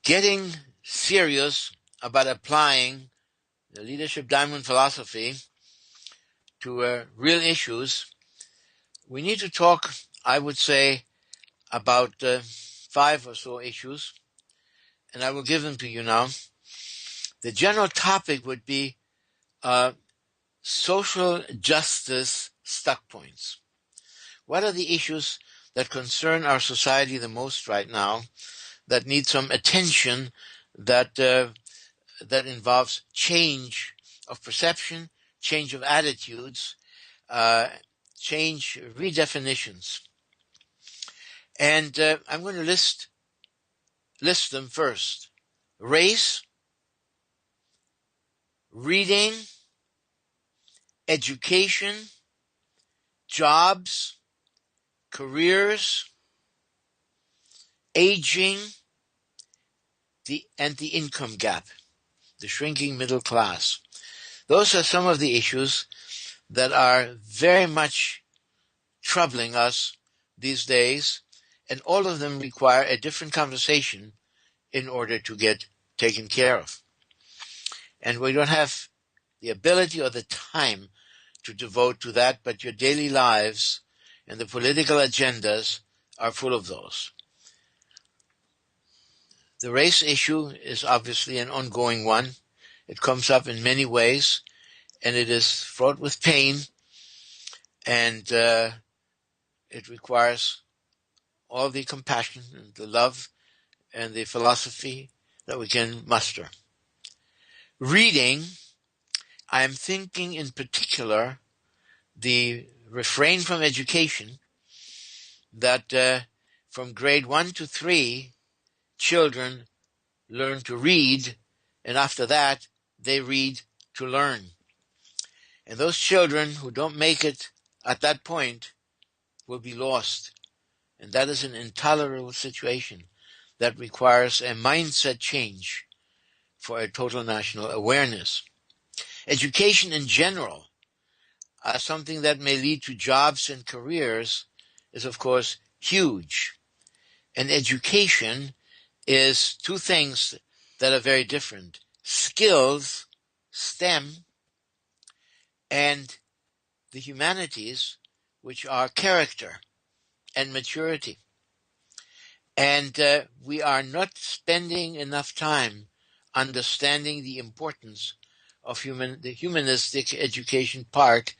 getting serious about applying the Leadership Diamond philosophy to real issues, we need to talk, I would say, about 5 or so issues, and I will give them to you now. The general topic would be social justice stuck points. What are the issues that concern our society the most right now, that need some attention, that involves change of perception, change of attitudes, change redefinitions? And I'm going to list them first. Race, reading, education, jobs, careers, aging, and the income gap, the shrinking middle class. Those are some of the issues that are very much troubling us these days, and all of them require a different conversation in order to get taken care of. And we don't have the ability or the time to devote to that, but your daily lives and the political agendas are full of those. The race issue is obviously an ongoing one. It comes up in many ways, and it is fraught with pain, and it requires all the compassion and the love and the philosophy that we can muster. Reading, I am thinking in particular the refrain from education, that from grade 1 to 3, children learn to read, and after that, they read to learn. And those children who don't make it at that point will be lost. And that is an intolerable situation that requires a mindset change for a total national awareness. Education in general, something that may lead to jobs and careers, is of course huge. And education is 2 things that are very different. Skills, STEM, and the humanities, which are character and maturity. And we are not spending enough time understanding the importance of the humanistic education part,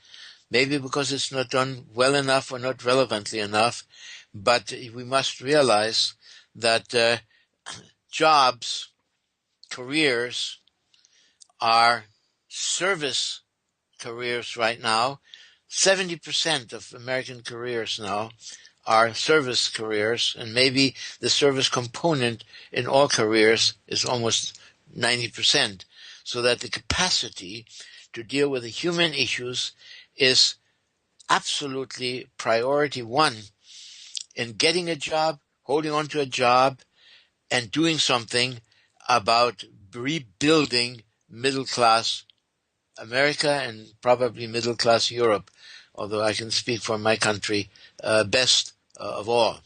maybe because it's not done well enough or not relevantly enough, but we must realize that jobs, careers are service careers right now. 70% of American careers now are service careers, and maybe the service component in all careers is almost 90%, so that the capacity to deal with the human issues is absolutely priority 1 in getting a job, holding on to a job, and doing something about rebuilding middle-class America and probably middle-class Europe, although I can speak for my country best of all.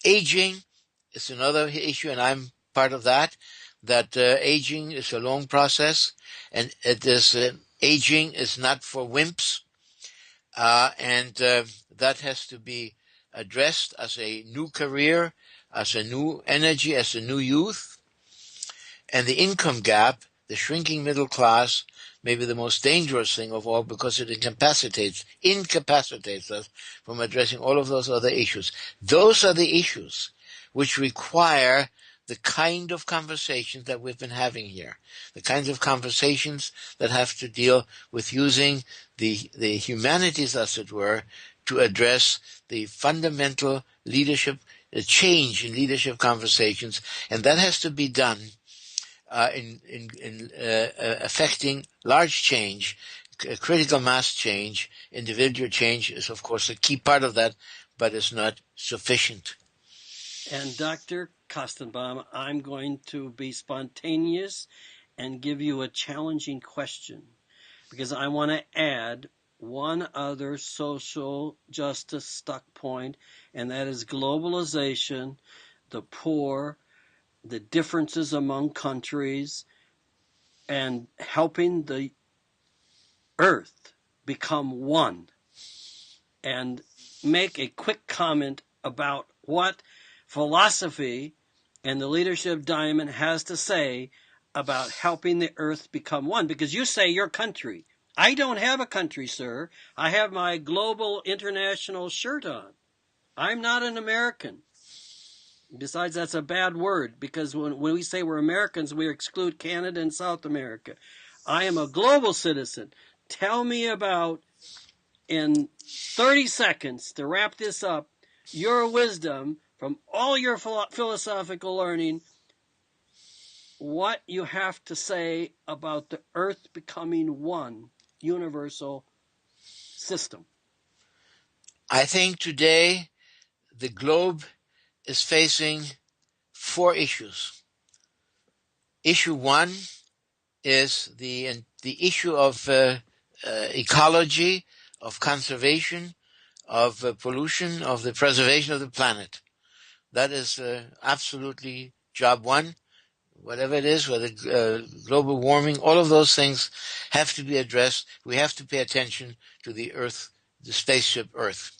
Aging is another issue, and I'm part of that aging is a long process, and aging is not for wimps, and that has to be addressed as a new career, as a new energy, as a new youth. And the income gap, the shrinking middle class, may be the most dangerous thing of all, because it incapacitates us from addressing all of those other issues. Those are the issues which require the kind of conversations that we've been having here, the kinds of conversations that have to deal with using the humanities, as it were, to address the fundamental leadership, the change in leadership conversations, and that has to be done in affecting large change, critical mass change. Individual change is, of course, a key part of that, but it's not sufficient. And Dr. Kostenbaum, I'm going to be spontaneous and give you a challenging question, because I want to add one other social justice stuck point, and that is globalization, the poor, the differences among countries, and helping the earth become one. And make a quick comment about what philosophy and the leadership Diamond has to say about helping the earth become one. Because you say your country. I don't have a country, sir. I have my global international shirt on. I'm not an American. Besides, that's a bad word, because when we say we're Americans, we exclude Canada and South America. I am a global citizen. Tell me about, in 30 seconds, to wrap this up, your wisdom from all your philosophical learning, what you have to say about the earth becoming one universal system. I think today the globe is facing 4 issues. Issue 1 is the issue of ecology, of conservation, of pollution, of the preservation of the planet. That is absolutely job 1. Whatever it is, whether global warming, all of those things have to be addressed. We have to pay attention to the Earth, the spaceship Earth.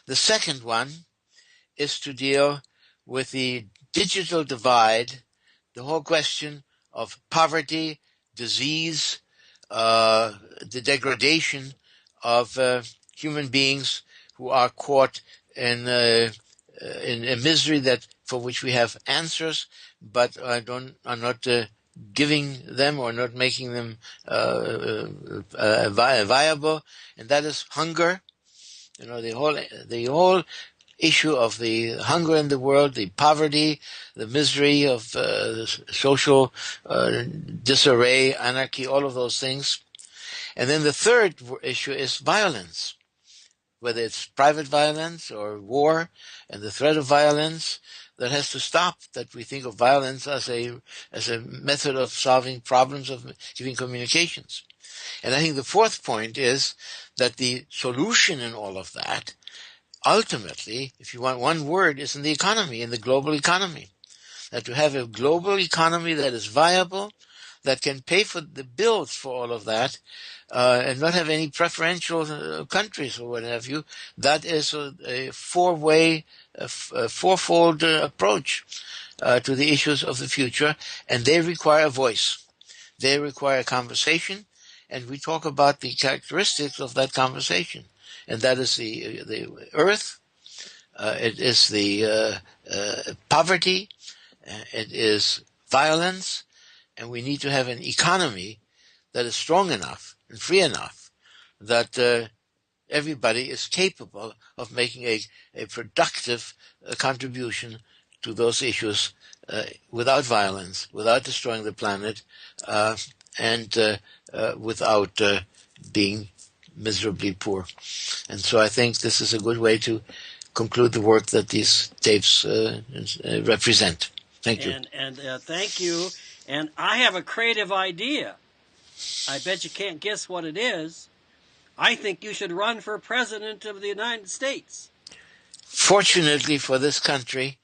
The second one is to deal with the digital divide, the whole question of poverty, disease, the degradation of human beings who are caught in a misery that for which we have answers, but are not giving them or not making them viable, and that is hunger. You know, the whole issue of the hunger in the world, the poverty, the misery of social disarray, anarchy, all of those things. And then the third issue is violence, whether it's private violence or war, and the threat of violence that has to stop, that we think of violence as a method of solving problems, of giving communications. And I think the fourth point is that the solution in all of that, ultimately, if you want one word, is in the economy, in the global economy. That to have a global economy that is viable, that can pay for the bills for all of that, and not have any preferential countries or what have you, that is a fourfold approach to the issues of the future, and they require a voice. They require a conversation, and we talk about the characteristics of that conversation. And that is the earth, it is the poverty, it is violence, and we need to have an economy that is strong enough and free enough that everybody is capable of making a productive contribution to those issues without violence, without destroying the planet, and without being miserably poor. And so I think this is a good way to conclude the work that these tapes represent. Thank you. And thank you. And I have a creative idea. I bet you can't guess what it is. I think you should run for president of the United States. Fortunately for this country,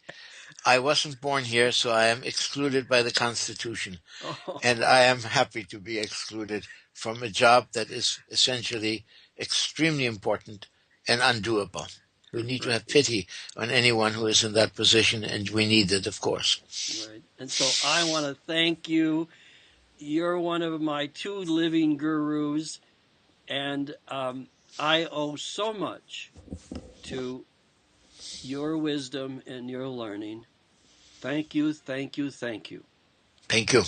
I wasn't born here, so I am excluded by the Constitution. Oh. And I am happy to be excluded from a job that is essentially extremely important and undoable. We need to have pity on anyone who is in that position, and we need it, of course. Right. And so I want to thank you. You're one of my 2 living gurus, and I owe so much to your wisdom and your learning. Thank you, thank you, thank you. Thank you.